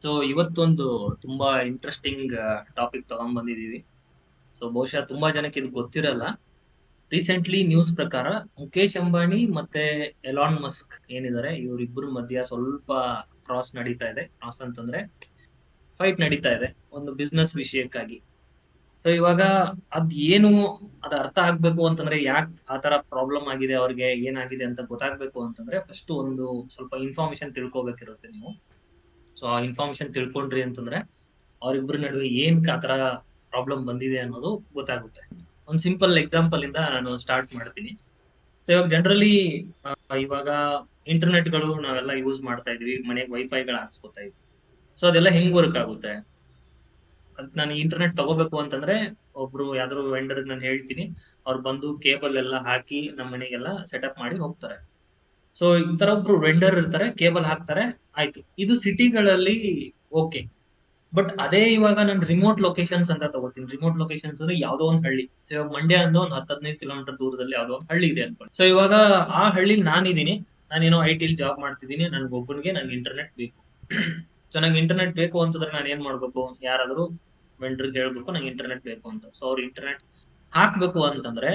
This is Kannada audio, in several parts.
ಸೊ ಇವತ್ತೊಂದು ತುಂಬಾ ಇಂಟ್ರೆಸ್ಟಿಂಗ್ ಟಾಪಿಕ್ ತಗೊಂಡ್ ಬಂದಿದೀವಿ. ಸೊ ಬಹುಶಃ ತುಂಬಾ ಜನಕ್ಕೆ ಇದು ಗೊತ್ತಿರಲ್ಲ. ರೀಸೆಂಟ್ಲಿ ನ್ಯೂಸ್ ಪ್ರಕಾರ ಮುಖೇಶ್ ಅಂಬಾನಿ ಮತ್ತೆ ಎಲಾನ್ ಮಸ್ಕ್ ಏನಿದ್ದಾರೆ ಇವರಿಬ್ಬರ ಮಧ್ಯ ಸ್ವಲ್ಪ ಕ್ರಾಸ್ ನಡೀತಾ ಇದೆ. ಕ್ರಾಸ್ ಅಂತಂದ್ರೆ ಫೈಟ್ ನಡೀತಾ ಇದೆ ಒಂದು ಬಿಸ್ನೆಸ್ ವಿಷಯಕ್ಕಾಗಿ. ಸೊ ಇವಾಗ ಅದ್ ಏನು ಅದ್ ಅರ್ಥ ಆಗ್ಬೇಕು ಅಂತಂದ್ರೆ ಯಾಕ್ ಆತರ ಪ್ರಾಬ್ಲಮ್ ಆಗಿದೆ ಅವ್ರಿಗೆ ಏನಾಗಿದೆ ಅಂತ ಗೊತ್ತಾಗ್ಬೇಕು ಅಂತಂದ್ರೆ ಫಸ್ಟ್ ಒಂದು ಸ್ವಲ್ಪ ಇನ್ಫಾರ್ಮೇಶನ್ ತಿಳ್ಕೊಬೇಕಿರುತ್ತೆ ನೀವು. ಸೊ ಆ ಇನ್ಫಾರ್ಮೇಶನ್ ತಿಳ್ಕೊಂಡ್ರಿ ಅಂತಂದ್ರೆ ಅವ್ರಿಬ್ರ ನಡುವೆ ಏನಕ್ಕೆ ಆ ತರ ಪ್ರಾಬ್ಲಮ್ ಬಂದಿದೆ ಅನ್ನೋದು ಗೊತ್ತಾಗುತ್ತೆ. ಒಂದ್ ಸಿಂಪಲ್ ಎಕ್ಸಾಂಪಲ್ ಇಂದ ನಾನು ಸ್ಟಾರ್ಟ್ ಮಾಡ್ತೀನಿ. ಸೊ ಇವಾಗ ಜನರಲಿ ಇವಾಗ ಇಂಟರ್ನೆಟ್ಗಳು ನಾವೆಲ್ಲ ಯೂಸ್ ಮಾಡ್ತಾ ಇದೀವಿ, ಮನೆಗೆ ವೈಫೈಗಳು ಹಾಕ್ಸ್ಕೊತಾ ಇದೀವಿ. ಸೊ ಅದೆಲ್ಲ ಹೆಂಗ್ ವರ್ಕ್ ಆಗುತ್ತೆ? ಅದ್ ನಾನು ಇಂಟರ್ನೆಟ್ ತಗೋಬೇಕು ಅಂತಂದ್ರೆ ಒಬ್ರು ಯಾವ್ದಾದ್ರು ವೆಂಡರ್ ನಾನು ಹೇಳ್ತೀನಿ. ಅವ್ರು ಬಂದು ಕೇಬಲ್ ಎಲ್ಲ ಹಾಕಿ ನಮ್ಮ ಮನೆಗೆಲ್ಲ ಸೆಟಪ್ ಮಾಡಿ ಹೋಗ್ತಾರೆ. ಸೊ ಈ ತರ ಒಬ್ರು ವೆಂಡರ್ ಇರ್ತಾರೆ, ಕೇಬಲ್ ಹಾಕ್ತಾರೆ, ಆಯ್ತು. ಇದು ಸಿಟಿಗಳಲ್ಲಿ ಓಕೆ. ಬಟ್ ಅದೇ ಇವಾಗ ನಾನು ರಿಮೋಟ್ ಲೊಕೇಶನ್ಸ್ ಅಂತ ತಗೋತೀನಿ. ರಿಮೋಟ್ ಲೊಕೇಶನ್ಸ್ ಅಂದ್ರೆ ಯಾವ್ದೋ ಒಂದ್ ಹಳ್ಳಿ. ಸೊ ಇವಾಗ ಮಂಡ್ಯ ಅಂದು ಒಂದು 10-15 ಕಿಲೋಮೀಟರ್ ದೂರದಲ್ಲಿ ಯಾವ್ದೋ ಒಂದ್ ಹಳ್ಳಿ ಇದೆ ಅನ್ಕೊಳ್ಳಿ. ಸೊ ಇವಾಗ ಆ ಹಳ್ಳಿಲಿ ನಾನಿದ್ದೀನಿ. ನಾನೇನೋ ಐಟಿಲಿ ಜಾಬ್ ಮಾಡ್ತಿದ್ದೀನಿ. ನನ್ಗೊಬ್ಬನಿಗೆ ನಂಗೆ ಇಂಟರ್ನೆಟ್ ಬೇಕು. ಸೊ ನಂಗೆ ಇಂಟರ್ನೆಟ್ ಬೇಕು ಅಂತಂದ್ರೆ ನಾನು ಏನ್ ಮಾಡ್ಬೇಕು? ಯಾರಾದ್ರೂ ವೆಂಡರ್‌ಗೆ ಹೇಳ್ಬೇಕು ನಂಗೆ ಇಂಟರ್ನೆಟ್ ಬೇಕು ಅಂತ. ಸೊ ಅವ್ರು ಇಂಟರ್ನೆಟ್ ಹಾಕ್ಬೇಕು ಅಂತಂದ್ರೆ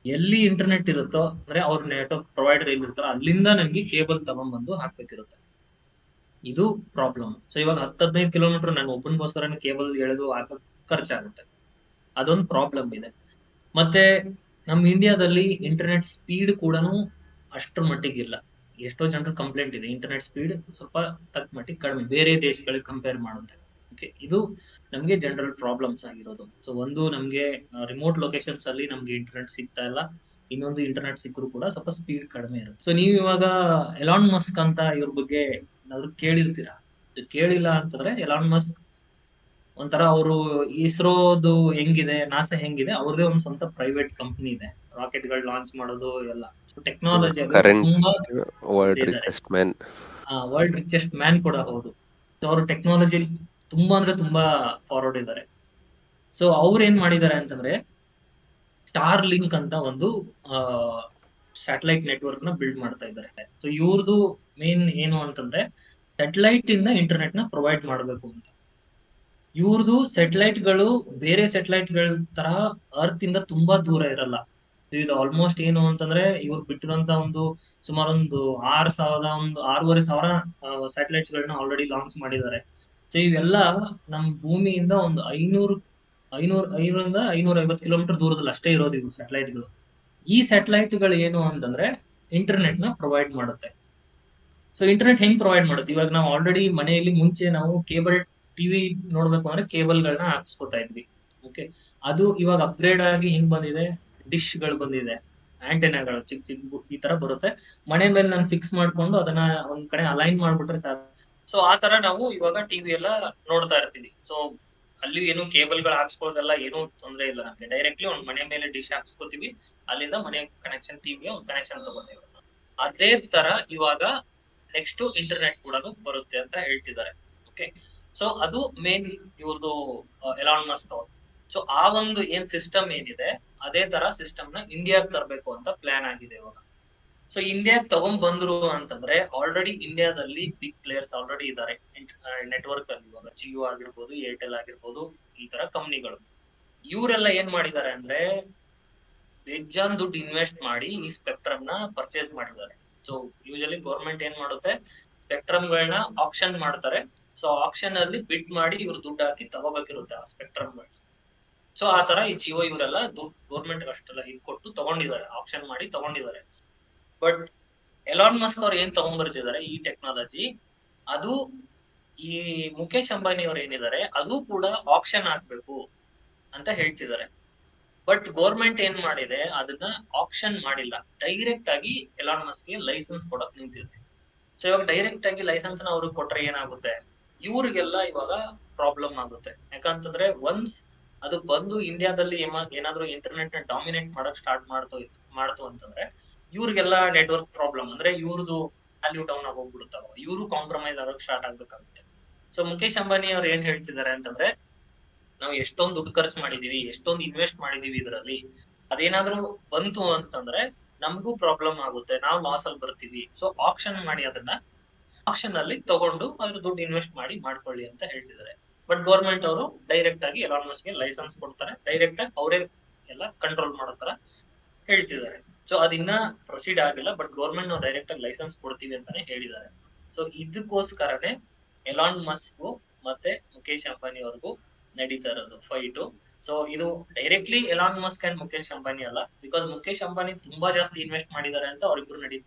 ಎಲ್ಲಿ ಇಂಟರ್ನೆಟ್ ಇರುತ್ತೋ ಅಂದ್ರೆ ಅವ್ರ ನೆಟ್ವರ್ಕ್ ಪ್ರೊವೈಡರ್ ಎಲ್ಲಿರ್ತಾರೋ ಅಲ್ಲಿಂದ ನಂಗೆ ಕೇಬಲ್ ತಗೊಂಡ್ಬಂದು ಹಾಕ್ಬೇಕಿರುತ್ತೆ. ಇದು ಪ್ರಾಬ್ಲಮ್. ಸೊ ಇವಾಗ 10-15 ಕಿಲೋಮೀಟರ್ ನಾನು ಒಬ್ಬನಿಗೋಸ್ಕರನೇ ಕೇಬಲ್ ಎಳೆದು ಹಾಕಕ್ ಖರ್ಚಾಗುತ್ತೆ. ಅದೊಂದು ಪ್ರಾಬ್ಲಮ್ ಇದೆ. ಮತ್ತೆ ನಮ್ ಇಂಡಿಯಾದಲ್ಲಿ ಇಂಟರ್ನೆಟ್ ಸ್ಪೀಡ್ ಕೂಡನು ಅಷ್ಟ್ರ ಮಟ್ಟಿಗಿಲ್ಲ. ಎಷ್ಟೋ ಜನರ ಕಂಪ್ಲೇಂಟ್ ಇದೆ. ಇಂಟರ್ನೆಟ್ ಸ್ಪೀಡ್ ಸ್ವಲ್ಪ ತಕ್ಕ ಮಟ್ಟಿಗೆ ಕಡಿಮೆ. ಬೇರೆ ದೇಶಗಳಿಗೆ ಕಂಪೇರ್ ಮಾಡಿದ್ರೆ. ಓಕೆ. ಇದು ನಮ್ಗೆ ಜನರಲ್ ಪ್ರಾಬ್ಲಮ್ಸ್ ಆಗಿರೋದು. ಸೊ ಒಂದು ನಮ್ಗೆ ರಿಮೋಟ್ ಲೊಕೇಶನ್ಸ್ ಅಲ್ಲಿ ನಮ್ಗೆ ಇಂಟರ್ನೆಟ್ ಸಿಗ್ತಾ ಇಲ್ಲ. ಇನ್ನೊಂದು ಇಂಟರ್ನೆಟ್ ಸಿಕ್ಕರೂ ಕೂಡ ಸ್ವಲ್ಪ ಸ್ಪೀಡ್ ಕಡಿಮೆ ಇರುತ್ತೆ. ಸೊ ನೀವು ಇವಾಗ ಎಲಾನ್ ಮಸ್ಕ್ ಅಂತ ಇವ್ರ ಬಗ್ಗೆ ಏನಾದ್ರು ಕೇಳಿರ್ತೀರಾ? ಕೇಳಿಲ್ಲ ಅಂತಂದ್ರೆ ಎಲಾನ್ ಮಸ್ಕ್ ಒಂಥರ ಅವರು ಇಸ್ರೋದು ಹೆಂಗಿದೆ, ನಾಸಾ ಹೆಂಗಿದೆ ಅವ್ರದೇ ಒಂದು ಸ್ವಂತ ಪ್ರೈವೇಟ್ ಕಂಪನಿ ಇದೆ. ರಾಕೆಟ್‌ಗಳು ಲಾಂಚ್ ಮಾಡೋದು ಎಲ್ಲ. ಸೊ ಟೆಕ್ನಾಲಜಿಯಲ್ಲಿ ಅವರು ಕರೆಂಟ್ ತುಂಬಾ ಮುಂದೆ ವರ್ಲ್ಡ್ ಇದ್ದಾರೆ. Richest man. World richest man ಕೂಡ ಹೌದು. ಸೊ ಅವರು ಟೆಕ್ನಾಲಜಿಯಲ್ಲಿ ತುಂಬಾ ಅಂದ್ರೆ ತುಂಬಾ ಫಾರ್ವರ್ಡ್ ಇದ್ದಾರೆ. ಸೊ ಅವ್ರೇನ್ ಮಾಡಿದ್ದಾರೆ ಅಂತಂದ್ರೆ ಸ್ಟಾರ್ ಲಿಂಕ್ ಅಂತ ಒಂದು ಸ್ಯಾಟಲೈಟ್ ನೆಟ್ವರ್ಕ್‌ನ ಬಿಲ್ಡ್ ಮಾಡ್ತಾ ಇದ್ದಾರೆ. ಸೊ ಇವ್ರದ್ದು ಮೇನ್ ಏನು ಅಂತಂದ್ರೆ ಸ್ಯಾಟಲೈಟ್ ಇಂದ ಇಂಟರ್ನೆಟ್‌ನ ಪ್ರೊವೈಡ್ ಮಾಡ್ಬೇಕು ಅಂತ. ಇವ್ರದ್ದು ಸ್ಯಾಟಲೈಟ್‌ಗಳು ಬೇರೆ ಸ್ಯಾಟಲೈಟ್‌ಗಳ ತರಹ ಅರ್ತ್ ಇಂದ ತುಂಬಾ ದೂರ ಇರಲ್ಲ. ಇದು ಆಲ್ಮೋಸ್ಟ್ ಏನು ಅಂತಂದ್ರೆ ಇವ್ರು ಬಿಟ್ಟಿರುವಂತ ಒಂದು ಸುಮಾರು ಒಂದು 6,000 ಒಂದು 6,500 ಸ್ಯಾಟಲೈಟ್ಸ್‌ಗಳನ್ನ ಆಲ್ರೆಡಿ ಲಾಂಚ್ ಮಾಡಿದ್ದಾರೆ. ಸೊ ಇವೆಲ್ಲ ನಮ್ ಭೂಮಿಯಿಂದ ಒಂದು 500ರಿಂದ 550 ಕಿಲೋಮೀಟರ್ ದೂರದಲ್ಲಿ ಅಷ್ಟೇ ಇರೋದು ಇವು ಸ್ಯಾಟಲೈಟ್‌ಗಳು. ಈ ಸ್ಯಾಟಲೈಟ್‌ಗಳು ಏನು ಅಂತಂದ್ರೆ ಇಂಟರ್ನೆಟ್‌ನ ಪ್ರೊವೈಡ್ ಮಾಡುತ್ತೆ. ಸೊ ಇಂಟರ್ನೆಟ್ ಹೆಂಗ್ ಪ್ರೊವೈಡ್ ಮಾಡುತ್ತೆ? ಇವಾಗ ನಾವು ಆಲ್ರೆಡಿ ಮನೆಯಲ್ಲಿ ಮುಂಚೆ ನಾವು ಕೇಬಲ್ ಟಿವಿ ನೋಡ್ಬೇಕು ಅಂದ್ರೆ ಕೇಬಲ್‌ಗಳನ್ನ ಹಾಕ್ಸ್ಕೊತಾ ಇದ್ವಿ. ಓಕೆ. ಅದು ಇವಾಗ ಅಪ್‌ಗ್ರೇಡ್ ಆಗಿ ಹೆಂಗ್ ಬಂದಿದೆ? ಡಿಶ್‌ಗಳು ಬಂದಿದೆ. ಆಂಟೆನಾಗಳು ಚಿಕ್ಕ ಚಿಕ್ಕವು ಈ ತರ ಬರುತ್ತೆ. ಮನೆ ಮೇಲೆ ನಾನು ಫಿಕ್ಸ್ ಮಾಡ್ಕೊಂಡು ಅದನ್ನ ಒಂದ್ ಕಡೆ ಅಲೈನ್ ಮಾಡ್ಬಿಟ್ರೆ ಸಾಕು. ಸೊ ಆ ತರ ನಾವು ಇವಾಗ ಟಿವಿ ಎಲ್ಲ ನೋಡ್ತಾ ಇರ್ತೀವಿ. ಸೊ ಅಲ್ಲಿ ಏನು ಕೇಬಲ್‌ಗಳು ಹಾಕ್ಸ್ಕೊಳ್ಳೋದೆಲ್ಲ ಏನೂ ತೊಂದ್ರೆ ಇಲ್ಲ ನಮ್ಗೆ. ಡೈರೆಕ್ಟ್‌ಲಿ ಒಂದ್ ಮನೆ ಮೇಲೆ ಡಿಶ್ ಹಾಕ್ಸ್ಕೊತೀವಿ. ಅಲ್ಲಿಂದ ಮನೆ ಕನೆಕ್ಷನ್ ಟಿವಿಗೆ ಒಂದು ಕನೆಕ್ಷನ್ ತಗೋತೀವಿ. ಅದೇ ತರ ಇವಾಗ ನೆಕ್ಸ್ಟ್ ಇಂಟರ್ನೆಟ್ ಕೂಡನು ಬರುತ್ತೆ ಅಂತ ಹೇಳ್ತಿದ್ದಾರೆ. ಓಕೆ. ಸೊ ಅದು ಮೇನ್ ಇವ್ರದ್ದು ಎಲಾನ್ ಮಸ್ಕ್ ಅವ್ರು. ಸೊ ಆ ಒಂದು ಏನ್ ಸಿಸ್ಟಮ್ ಏನಿದೆ ಅದೇ ತರ ಸಿಸ್ಟಮ್‌ನ ಇಂಡಿಯಾಗ್ ತರ್ಬೇಕು ಅಂತ ಪ್ಲಾನ್ ಆಗಿದೆ ಇವಾಗ. ಸೊ ಇಂಡಿಯಾಗ್ ತಗೊಂಡ್ ಬಂದ್ರು ಅಂತಂದ್ರೆ ಆಲ್ರೆಡಿ ಇಂಡಿಯಾದಲ್ಲಿ ಬಿಗ್ ಪ್ಲೇಯರ್ಸ್ ಆಲ್ರೆಡಿ ಇದ್ದಾರೆ. ನೆಟ್ವರ್ಕ್ ಅಲ್ಲಿ ಇವಾಗ ಜಿಯೋ ಆಗಿರ್ಬೋದು, ಏರ್ಟೆಲ್ ಆಗಿರ್ಬೋದು ಈ ತರ ಕಂಪನಿಗಳು. ಇವರೆಲ್ಲ ಏನ್ ಮಾಡಿದ್ದಾರೆ ಅಂದ್ರೆ ಬೇಜಾನ್ ದುಡ್ಡು ಇನ್ವೆಸ್ಟ್ ಮಾಡಿ ಈ ಸ್ಪೆಕ್ಟ್ರಮ್‌ನ ಪರ್ಚೇಸ್ ಮಾಡಿದ್ದಾರೆ. ಸೊ ಯೂಶುವಲಿ ಗವರ್ನಮೆಂಟ್ ಏನ್ ಮಾಡುತ್ತೆ ಸ್ಪೆಕ್ಟ್ರಮ್‌ಗಳನ್ನ ಆಕ್ಷನ್ ಮಾಡ್ತಾರೆ. ಸೊ ಆಕ್ಷನ್ ಅಲ್ಲಿ ಬಿಡ್ ಮಾಡಿ ಇವ್ರು ದುಡ್ಡು ಹಾಕಿ ತಗೋಬೇಕಿರುತ್ತೆ ಆ ಸ್ಪೆಕ್ಟ್ರಮ್‌ಗಳನ್ನ. ಸೊ ಆ ತರ ಈ ಜಿಯೋ ಇವರೆಲ್ಲ ದುಡ್ಡು ಗವರ್ನಮೆಂಟ್‌ಗೆ ಅಷ್ಟೆಲ್ಲ ಇದ್ ಕೊಟ್ಟು ತಗೊಂಡಿದ್ದಾರೆ. ಆಕ್ಷನ್ ಮಾಡಿ ತಗೊಂಡಿದ್ದಾರೆ. ಬಟ್ ಎಲಾನ್ ಮಸ್ಕ್ ಅವ್ರು ಏನ್ ತಗೊಂಡ್ಬರ್ತಿದ್ದಾರೆ ಈ ಟೆಕ್ನಾಲಜಿ ಅದು ಈ ಮುಖೇಶ್ ಅಂಬಾನಿ ಅವ್ರು ಏನಿದ್ದಾರೆ ಅದು ಕೂಡ ಆಕ್ಷನ್ ಹಾಕ್ಬೇಕು ಅಂತ ಹೇಳ್ತಿದ್ದಾರೆ. ಬಟ್ ಗವರ್ನಮೆಂಟ್ ಏನ್ ಮಾಡಿದೆ ಅದನ್ನ ಆಕ್ಷನ್ ಮಾಡಿಲ್ಲ. ಡೈರೆಕ್ಟ್ ಆಗಿ ಎಲಾನ್ ಮಸ್ಕ್‌ಗೆ ಲೈಸೆನ್ಸ್ ಕೊಡಕ್ ನಿಂತಿದೆ. ಸೊ ಇವಾಗ ಡೈರೆಕ್ಟ್ ಆಗಿ ಲೈಸೆನ್ಸ್ ನ ಅವ್ರಿಗೆ ಕೊಟ್ರೆ ಏನಾಗುತ್ತೆ? ಇವ್ರಿಗೆಲ್ಲ ಇವಾಗ ಪ್ರಾಬ್ಲಮ್ ಆಗುತ್ತೆ. ಯಾಕಂತಂದ್ರೆ ಒನ್ಸ್ ಅದು ಬಂದು ಇಂಡಿಯಾದಲ್ಲಿ ಏನಾದ್ರು ಇಂಟರ್ನೆಟ್ ನ ಡಾಮಿನೇಟ್ ಮಾಡಕ್ ಸ್ಟಾರ್ಟ್ ಮಾಡ್ತು ಅಂತಂದ್ರೆ ಇವ್ರಿಗೆಲ್ಲ ನೆಟ್ವರ್ಕ್ ಪ್ರಾಬ್ಲಮ್ ಅಂದ್ರೆ ಇವ್ರದ್ದು ವ್ಯಾಲ್ಯೂ ಡೌನ್ ಆಗಿ ಹೋಗ್ಬಿಡುತ್ತೆ ಅವಾಗ. ಇವ್ರು ಕಾಂಪ್ರಮೈಸ್ ಆಗಕ್ ಸ್ಟಾರ್ಟ್ ಆಗ್ಬೇಕಾಗುತ್ತೆ. ಸೊ ಮುಖೇಶ್ ಅಂಬಾನಿ ಅವ್ರು ಏನ್ ಹೇಳ್ತಿದ್ದಾರೆ ಅಂತಂದ್ರೆ ನಾವು ಎಷ್ಟೊಂದು ದುಡ್ಡು ಖರ್ಚು ಮಾಡಿದೀವಿ, ಎಷ್ಟೊಂದು ಇನ್ವೆಸ್ಟ್ ಮಾಡಿದೀವಿ ಇದ್ರಲ್ಲಿ. ಅದೇನಾದ್ರೂ ಬಂತು ಅಂತಂದ್ರೆ ನಮಗೂ ಪ್ರಾಬ್ಲಮ್ ಆಗುತ್ತೆ. ನಾವು ಲಾಸ್ ಅಲ್ಲಿ ಬರ್ತೀವಿ. ಸೊ ಆಕ್ಷನ್ ಮಾಡಿ ಅದನ್ನ ಆಕ್ಷನ್ ಅಲ್ಲಿ ತಗೊಂಡು ಅದ್ರ ದುಡ್ಡು ಇನ್ವೆಸ್ಟ್ ಮಾಡಿ ಮಾಡ್ಕೊಳ್ಳಿ ಅಂತ ಹೇಳ್ತಿದ್ದಾರೆ. ಬಟ್ ಗೌರ್ಮೆಂಟ್ ಅವರು ಡೈರೆಕ್ಟ್ ಆಗಿ ಎಲಾನ್ ಮಸ್ಕ್ಗೆ ಲೈಸೆನ್ಸ್ ಕೊಡ್ತಾರೆ, ಡೈರೆಕ್ಟ್ ಆಗಿ ಅವರೇ ಎಲ್ಲ ಕಂಟ್ರೋಲ್ ಮಾಡೋ ತರ ಹೇಳ್ತಿದ್ದಾರೆ. ಸೊ ಅದಿನ್ನ ಪ್ರೊಸೀಡ್ ಆಗಿಲ್ಲ, ಬಟ್ ಗೌರ್ಮೆಂಟ್ ನಾವು ಡೈರೆಕ್ಟ್ ಆಗಿ ಲೈಸೆನ್ಸ್ ಕೊಡ್ತೀವಿ ಅಂತಾನೆ ಹೇಳಿದ್ದಾರೆ. ಸೊ ಇದಕ್ಕೋಸ್ಕರನೇ ಎಲಾನ್ ಮಸ್ಕ್ ಮತ್ತೆ ಮುಖೇಶ್ ಅಂಬಾನಿ ಅವ್ರಿಗೂ ನಡೀತಾ ಇರೋದು ಫೈಟು. ಸೊ ಇದು directly Elon Musk and Mukesh Ambani ಅಲ್ಲ, ಬಿಕಾಸ್ ಮುಖೇಶ್ ಅಂಬಾನಿ ತುಂಬಾ ಜಾಸ್ತಿ ಇನ್ವೆಸ್ಟ್ ಮಾಡಿದ್ದಾರೆ ಅಂತ ಅವ್ರಿಬ್ರು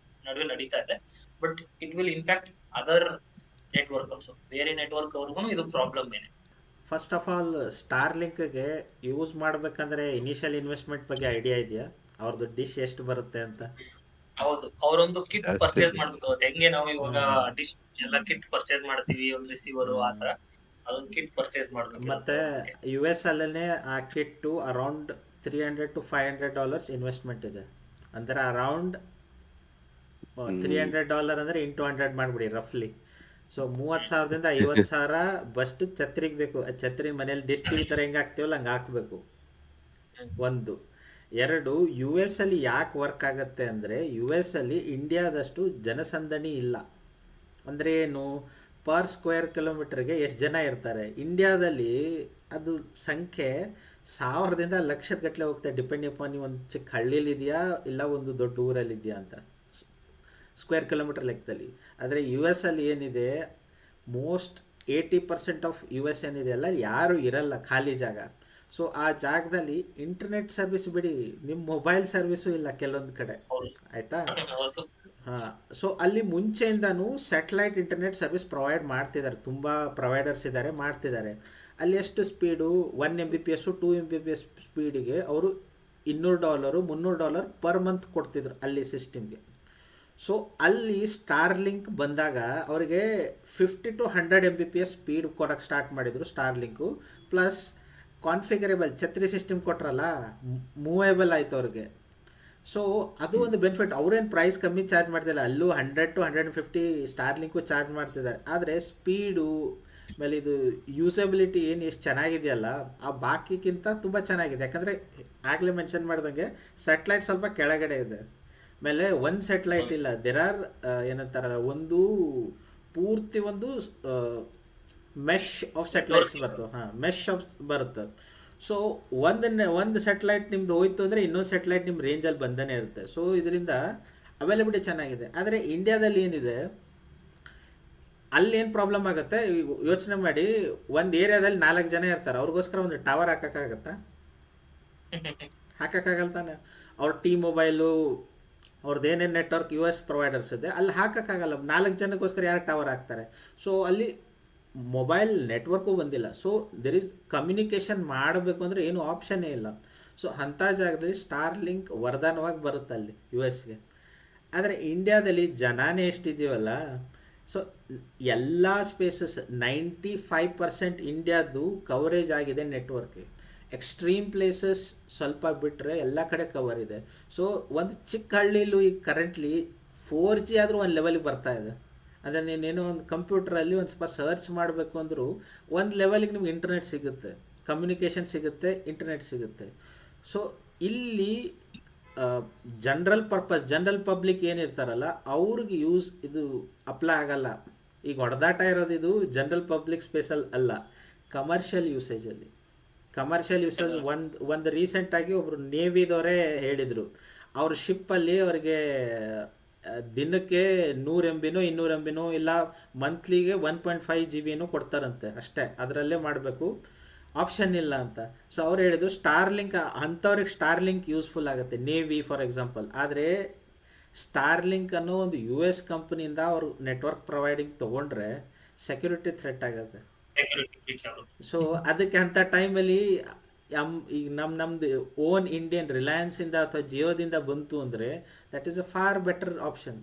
ನಡುವೆ ನಡೀತಾ ಇದೆ. But it will impact other network also, ಬೇರೆ ನೆಟ್ವರ್ಕ್ ಅವ್ರಿಗೂ ಇದು ಪ್ರಾಬ್ಲಮ್ ಏನೆ. ಫಸ್ಟ್ ಆಫ್ ಆಲ್ ಸ್ಟಾರ್ಲಿಂಕ್ಗೆ ಯೂಸ್ ಮಾಡಬೇಕಂದ್ರೆ ಇನಿಷಿಯಲ್ ಇನ್ವೆಸ್ಟ್ಮೆಂಟ್ ಬಗ್ಗೆ ಐಡಿಯಾ ಇದೆಯಾ? ಅವ್ರದ್ದು ಡಿಶ್ ಎಷ್ಟು ಬರುತ್ತೆ ಅಂತ? ಹೌದು, ಅವರೊಂದು ಕಿಟ್ ಅಷ್ಟೇ. ಪರ್ಚೇಸ್ ಮಾಡ್ಬೇಕಾಗುತ್ತೆ. ಹೆಂಗೆ ನಾವು ಇವಾಗ ಹ್ಮ್. ಡಿಶ್ ಎಲ್ಲ ಕಿಟ್ ಪರ್ಚೇಸ್ ಮಾಡ್ತೀವಿ, ಒಂದು ರಿಸೀವರ್ ಹ್ಮ್. ಆತರ ಅದೊಂದು ಕಿಟ್ ಪರ್ಚೇಸ್ ಮಾಡ್ಬೇಕಿರುತ್ತೆ ಮತ್ತು ಅವ್ರಿಗೆ. ಯು ಎಸ್ ಅಲ್ಲೇ ಆ ಕಿಟ್ಟು ಅರೌಂಡ್ $300 to $500 ಇನ್ವೆಸ್ಟ್ಮೆಂಟ್ ಇದೆ. ಅಂದರೆ ಅರೌಂಡ್ $300 ಅಂದರೆ ಇಂಟು 100 ಮಾಡಿಬಿಡಿ ರಫ್ಲಿ. ಸೊ 30,000ದಿಂದ 50,000 ಬಸ್ಟ್ ಛತ್ರಿಗೆ ಬೇಕು. ಛತ್ರಿ ಮನೇಲಿ ಡಿಶ್ ಟಿವಿ ಥರ ಹೆಂಗೆ ಹಾಕ್ತೀವಲ್ಲ ಹಂಗೆ ಹಾಕಬೇಕು. ಹ್ಮ್. ಒಂದು. ಎರಡು, ಯು ಎಸ್ ಅಲ್ಲಿ ಯಾಕೆ ವರ್ಕ್ ಆಗುತ್ತೆ ಅಂದರೆ ಯು ಎಸ್ ಅಲ್ಲಿ ಇಂಡಿಯಾದಷ್ಟು ಜನಸಂದಣಿ ಇಲ್ಲ. ಅಂದರೆ ಏನು, ಪರ್ ಸ್ಕ್ವೇರ್ ಕಿಲೋಮೀಟರ್ಗೆ ಎಷ್ಟು ಜನ ಇರ್ತಾರೆ. ಇಂಡಿಯಾದಲ್ಲಿ ಅದು ಸಂಖ್ಯೆ 1,000ದಿಂದ ಲಕ್ಷದ ಗಟ್ಟಲೆ ಹೋಗ್ತಾರೆ, ಡಿಪೆಂಡ್ ಅಪಾನ್ ನೀವು ಒಂದು ಚಿಕ್ಕ ಹಳ್ಳಿಲಿದೆಯಾ ಇಲ್ಲ ಒಂದು ದೊಡ್ಡ ಊರಲ್ಲಿದೆಯಾ ಅಂತ, ಸ್ಕ್ವೇರ್ ಕಿಲೋಮೀಟರ್ ಲೆಕ್ಕದಲ್ಲಿ. ಆದರೆ ಯು ಎಸ್ ಅಲ್ಲಿ ಏನಿದೆ, ಮೋಸ್ಟ್ 80% ಆಫ್ ಯು ಎಸ್ ಏನಿದೆಯಲ್ಲ ಯಾರು ಇರಲ್ಲ, ಖಾಲಿ ಜಾಗ. ಸೊ ಆ ಜಾಗದಲ್ಲಿ ಇಂಟರ್ನೆಟ್ ಸರ್ವಿಸ್ ಬಿಡಿ, ನಿಮ್ಮ ಮೊಬೈಲ್ ಸರ್ವಿಸು ಇಲ್ಲ ಕೆಲವೊಂದು ಕಡೆ, ಹೌದು. ಆಯಿತಾ? ಹೌದು. ಹಾಂ. ಸೊ ಅಲ್ಲಿ ಮುಂಚೆಯಿಂದನೂ ಸ್ಯಾಟಲೈಟ್ ಇಂಟರ್ನೆಟ್ ಸರ್ವಿಸ್ ಪ್ರೊವೈಡ್ ಮಾಡ್ತಿದ್ದಾರೆ, ತುಂಬ ಪ್ರೊವೈಡರ್ಸ್ ಇದ್ದಾರೆ, ಮಾಡ್ತಿದ್ದಾರೆ. ಅಲ್ಲಿ ಎಷ್ಟು ಸ್ಪೀಡು, 1 Mbps 2 Mbps ಸ್ಪೀಡಿಗೆ ಅವರು $200 $300 ಪರ್ ಮಂತ್ ಕೊಡ್ತಿದ್ರು ಅಲ್ಲಿ ಸಿಸ್ಟಮ್ಗೆ. ಸೊ ಅಲ್ಲಿ ಸ್ಟಾರ್ಲಿಂಕ್ ಬಂದಾಗ ಅವರಿಗೆ 50 to 100 Mbps ಸ್ಪೀಡ್ ಕೊಡೋಕ್ಕೆ ಸ್ಟಾರ್ಟ್ ಮಾಡಿದರು ಸ್ಟಾರ್ಲಿಂಕು. ಪ್ಲಸ್ ಕಾನ್ಫಿಗರೇಬಲ್ ಛತ್ರಿ ಸಿಸ್ಟಮ್ ಕೊಟ್ರಲ್ಲ, ಮೂವೇಬಲ್ ಆಯಿತು ಅವ್ರಿಗೆ. ಸೊ ಅದು ಒಂದು ಬೆನಿಫಿಟ್. ಅವ್ರೇನು ಪ್ರೈಸ್ ಕಮ್ಮಿ ಚಾರ್ಜ್ ಮಾಡ್ತಿಲ್ಲ, ಅಲ್ಲೂ 100 to 150 ಸ್ಟಾರ್ಲಿಂಕು ಚಾರ್ಜ್ ಮಾಡ್ತಿದ್ದಾರೆ. ಆದರೆ ಸ್ಪೀಡು ಆಮೇಲೆ ಇದು ಯೂಸಬಿಲಿಟಿ ಏನು ಎಷ್ಟು ಚೆನ್ನಾಗಿದೆಯಲ್ಲ, ಆ ಬಾಕಿಗಿಂತ ತುಂಬ ಚೆನ್ನಾಗಿದೆ. ಯಾಕಂದರೆ ಆಗಲೇ ಮೆನ್ಷನ್ ಮಾಡ್ದಂಗೆ ಸ್ಯಾಟಲೈಟ್ ಸ್ವಲ್ಪ ಕೆಳಗಡೆ ಇದೆ, ಆಮೇಲೆ ಒಂದು ಸ್ಯಾಟಲೈಟ್ ಇಲ್ಲ. ದೇರ್ ಆರ್ ಏನಂತಾರಲ್ಲ, ಒಂದು ಪೂರ್ತಿ ಒಂದು ಮೆಶ್ ಆಫ್ ಸ್ಯಾಟಲೈಟ್ಸ್ ಬರ್ತವೆ. ಹಾಂ, ಮೆಶ್ ಆಫ್ ಬರುತ್ತೆ. ಸೊ ಒಂದು ಸ್ಯಾಟಲೈಟ್ ನಿಮ್ದು ಹೋಯ್ತು ಅಂದರೆ ಇನ್ನೊಂದು ಸ್ಯಾಟಲೈಟ್ ನಿಮ್ಮ ರೇಂಜಲ್ಲಿ ಬಂದೇ ಇರುತ್ತೆ. ಸೊ ಇದರಿಂದ ಅವೈಲಬಿಲಿಟಿ ಚೆನ್ನಾಗಿದೆ. ಆದರೆ ಇಂಡಿಯಾದಲ್ಲಿ ಏನಿದೆ, ಅಲ್ಲೇನು ಪ್ರಾಬ್ಲಮ್ ಆಗುತ್ತೆ, ಈಗ ಯೋಚನೆ ಮಾಡಿ, ಒಂದು ಏರಿಯಾದಲ್ಲಿ 4 ಜನ ಇರ್ತಾರೆ, ಅವ್ರಿಗೋಸ್ಕರ ಒಂದು ಟವರ್ ಹಾಕೋಕ್ಕಾಗತ್ತಾ? ಹಾಕೋಕ್ಕಾಗಲ್ಲ ತಾನೆ. ಅವ್ರ ಮೊಬೈಲು ಅವ್ರದ್ದು ಏನೇನು ನೆಟ್ವರ್ಕ್ ಯು ಎಸ್ ಪ್ರೊವೈಡರ್ಸ್ ಇದೆ ಅಲ್ಲಿ ಹಾಕೋಕ್ಕಾಗಲ್ಲ. 4 ಜನಕ್ಕೋಸ್ಕರ ಯಾರು ಟವರ್ ಹಾಕ್ತಾರೆ? ಸೊ ಅಲ್ಲಿ ಮೊಬೈಲ್ ನೆಟ್ವರ್ಕು ಬಂದಿಲ್ಲ. ಸೊ ದೆರ್ ಈಸ್ ಕಮ್ಯುನಿಕೇಷನ್ ಮಾಡಬೇಕು ಅಂದರೆ ಏನು ಆಪ್ಷನ್ನೇ ಇಲ್ಲ. ಸೊ ಅಂಥ ಜಾಗದಲ್ಲಿ ಸ್ಟಾರ್ಲಿಂಕ್ ವರದಾನವಾಗಿ ಬರುತ್ತೆ ಅಲ್ಲಿ ಯು ಎಸ್ಗೆ. ಆದರೆ ಇಂಡಿಯಾದಲ್ಲಿ ಜನಾನೇ ಎಷ್ಟಿದ್ದೀವಲ್ಲ, ಸೊ ಎಲ್ಲ ಸ್ಪೇಸಸ್ 95% ಇಂಡಿಯಾದ್ದು ಕವರೇಜ್ ಆಗಿದೆ ನೆಟ್ವರ್ಕ್ಗೆ. ಎಕ್ಸ್ಟ್ರೀಮ್ ಪ್ಲೇಸಸ್ ಸ್ವಲ್ಪ ಬಿಟ್ಟರೆ ಎಲ್ಲ ಕಡೆ ಕವರ್ ಇದೆ. ಸೊ ಒಂದು ಚಿಕ್ಕ ಹಳ್ಳಿಲೂ ಈಗ ಕರೆಂಟ್ಲಿ 4G ಆದರೂ ಒಂದು ಲೆವೆಲಿಗೆ ಬರ್ತಾ ಇದೆ. ಅಂದರೆ ನೀನೇನೋ ಒಂದು ಕಂಪ್ಯೂಟ್ರಲ್ಲಿ ಒಂದು ಸ್ವಲ್ಪ ಸರ್ಚ್ ಮಾಡಬೇಕು ಅಂದರೂ ಒಂದು ಲೆವೆಲಿಗೆ ನಿಮ್ಗೆ ಇಂಟರ್ನೆಟ್ ಸಿಗುತ್ತೆ, ಕಮ್ಯುನಿಕೇಷನ್ ಸಿಗುತ್ತೆ, ಇಂಟರ್ನೆಟ್ ಸಿಗುತ್ತೆ. ಸೊ ಇಲ್ಲಿ ಜನರಲ್ ಪಬ್ಲಿಕ್ ಏನಿರ್ತಾರಲ್ಲ ಅವ್ರಿಗೆ ಇದು ಅಪ್ಲೈ ಆಗಲ್ಲ. ಈಗ ಹೊಡೆದಾಟ ಇರೋದು ಇದು ಜನರಲ್ ಪಬ್ಲಿಕ್ ಸ್ಪೇಸಲ್ಲಿ ಅಲ್ಲ, ಕಮರ್ಷಿಯಲ್ ಯೂಸೇಜಲ್ಲಿ. ಕಮರ್ಷಿಯಲ್ ಯೂಸೇಜ್ ಒಂದು ರೀಸೆಂಟಾಗಿ ಒಬ್ಬರು ನೇವಿದವರೇ ಹೇಳಿದರು, ಅವ್ರ ಶಿಪ್ಪಲ್ಲಿ ಅವರಿಗೆ ದಿನಕ್ಕೆ 100 MB 200 MB ಇಲ್ಲ ಮಂತ್ಲಿಗೆ 1.5 GB ಕೊಡ್ತಾರಂತೆ ಅಷ್ಟೇ, ಅದರಲ್ಲೇ ಮಾಡಬೇಕು, ಆಪ್ಷನ್ ಇಲ್ಲ ಅಂತ. ಸೊ ಅವ್ರು ಹೇಳಿದ್ರು ಸ್ಟಾರ್ಲಿಂಕ್ ಅಂಥವ್ರಿಗೆ ಸ್ಟಾರ್ಲಿಂಕ್ ಯೂಸ್ಫುಲ್ ಆಗುತ್ತೆ, ನೇವಿ ಫಾರ್ ಎಕ್ಸಾಂಪಲ್. ಆದರೆ ಸ್ಟಾರ್ಲಿಂಕ್ ಅನ್ನೋ ಒಂದು US ಕಂಪ್ನಿಯಿಂದ ಅವರು ನೆಟ್ವರ್ಕ್ ಪ್ರೊವೈಡಿಂಗ್ ತೊಗೊಂಡ್ರೆ ಸೆಕ್ಯೂರಿಟಿ ಥ್ರೆಟ್ ಆಗುತ್ತೆ. ಸೊ ಅದಕ್ಕೆ ಅಂಥ ಟೈಮಲ್ಲಿ ಈಗ ನಮ್ಮದು ಓನ್ ಇಂಡಿಯನ್ ರಿಲಯನ್ಸಿಂದ ಅಥವಾ ಜಿಯೋದಿಂದ ಬಂತು ಅಂದರೆ that is a for better option.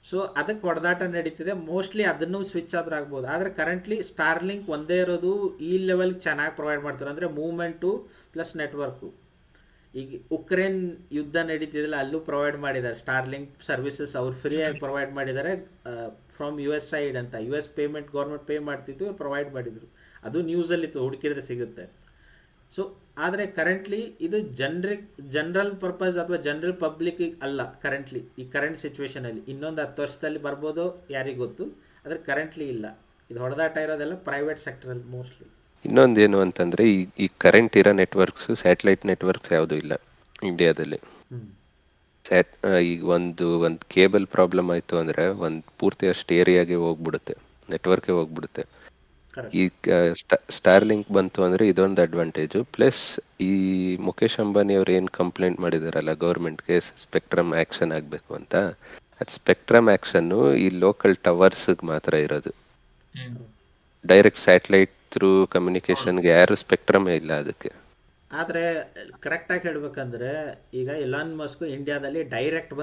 So ಅದಕ್ಕೆ ಹೊಡೆದಾಟ ನಡೀತಿದೆ. ಮೋಸ್ಟ್ಲಿ ಅದನ್ನು ಸ್ವಿಚ್ ಆದ್ರೂ ಆಗ್ಬೋದು. ಆದರೆ ಕರೆಂಟ್ಲಿ ಸ್ಟಾರ್ಲಿಂಕ್ ಒಂದೇ ಇರೋದು ಈ ಲೆವೆಲ್ಗೆ ಚೆನ್ನಾಗಿ ಪ್ರೊವೈಡ್ ಮಾಡ್ತಾರೆ, ಅಂದರೆ ಮೂವ್ಮೆಂಟು ಪ್ಲಸ್ ನೆಟ್ವರ್ಕು. ಈಗ ಉಕ್ರೇನ್ ಯುದ್ಧ ನಡೀತಿದೆಯಲ್ಲ, ಅಲ್ಲೂ ಪ್ರೊವೈಡ್ ಮಾಡಿದ್ದಾರೆ ಸ್ಟಾರ್ಲಿಂಕ್ ಸರ್ವಿಸಸ್. ಅವ್ರು ಫ್ರೀಯಾಗಿ ಪ್ರೊವೈಡ್ ಮಾಡಿದ್ದಾರೆ ಫ್ರಮ್ US ಸೈಡ್ ಅಂತ. US ಪೇಮೆಂಟ್ ಗೌರ್ಮೆಂಟ್ ಪೇ ಮಾಡ್ತಿತ್ತು, ಪ್ರೊವೈಡ್ ಮಾಡಿದರು. ಅದು ನ್ಯೂಸಲ್ಲಿತ್ತು, ಹುಡುಕಿದ್ರೆ ಸಿಗುತ್ತೆ. ಸೊ ಆದರೆ ಕರೆಂಟ್ಲಿ ಇದು ಜನರಲ್ ಪರ್ಪಸ್ ಅಥವಾ ಜನರಲ್ ಪಬ್ಲಿಕ್ಕಿಗೆ ಅಲ್ಲ ಕರೆಂಟ್ಲಿ, ಈ ಕರೆಂಟ್ ಸಿಚುವೇಷನಲ್ಲಿ. ಇನ್ನೊಂದು 10 ವರ್ಷದಲ್ಲಿ ಬರ್ಬೋದು, ಯಾರಿಗೆ ಗೊತ್ತು. ಆದರೆ ಕರೆಂಟ್ಲಿ ಇಲ್ಲ. ಇದು ಹೊಡೆದಾಟ ಇರೋದೆಲ್ಲ ಪ್ರೈವೇಟ್ ಸೆಕ್ಟರಲ್ಲಿ ಮೋಸ್ಟ್ಲಿ. ಇನ್ನೊಂದೇನು ಅಂತಂದರೆ ಈ ಕರೆಂಟ್ ಇರೋ ನೆಟ್ವರ್ಕ್ಸ್ ಸ್ಯಾಟಲೈಟ್ ನೆಟ್ವರ್ಕ್ಸ್ ಯಾವುದೂ ಇಲ್ಲ ಇಂಡಿಯಾದಲ್ಲಿ. ಹ್ಞೂ. ಈಗ ಒಂದು ಕೇಬಲ್ ಪ್ರಾಬ್ಲಮ್ ಆಯಿತು ಅಂದರೆ ಒಂದು ಪೂರ್ತಿ ಅಷ್ಟು ಏರಿಯಾಗೆ ಹೋಗ್ಬಿಡುತ್ತೆ, ನೆಟ್ವರ್ಕೇ ಹೋಗ್ಬಿಡುತ್ತೆ. ಕರೆಕ್ಟ್. ಈಗ ಸ್ಟಾರ್ಲಿಂಕ್ ಬಂತು ಅಂದರೆ ಇದೊಂದು ಅಡ್ವಾಂಟೇಜು. ಪ್ಲಸ್ ಈ ಮುಖೇಶ್ ಅಂಬಾನಿ ಅವ್ರು ಏನು ಕಂಪ್ಲೇಂಟ್ ಮಾಡಿದಾರಲ್ಲ ಗೌರ್ಮೆಂಟ್ಗೆ ಸ್ಪೆಕ್ಟ್ರಮ್ ಆ್ಯಕ್ಷನ್ ಆಗಬೇಕು ಅಂತ, ಅದು ಸ್ಪೆಕ್ಟ್ರಮ್ ಆ್ಯಕ್ಷನ್ನು ಈ ಲೋಕಲ್ ಟವರ್ಸ್ಗೆ ಮಾತ್ರ ಇರೋದು. ಹ್ಮ್. ಡೈರೆಕ್ಟ್ ಸ್ಯಾಟಲೈಟ್ ಥ್ರೂ ಹೌದು. ಕಮ್ಯುನಿಕೇಷನ್ಗೆ ಯಾರು ಸ್ಪೆಕ್ಟ್ರಮೇ ಇಲ್ಲ ಅದಕ್ಕೆ. ಆದರೆ ಕರೆಕ್ಟಾಗಿ ಹೇಳ್ಬೇಕಂದ್ರೆ ಈಗ ಇಲಾನ್ ಮಸ್ಕು ಇಂಡಿಯಾದಲ್ಲಿ ಡೈರೆಕ್ಟ್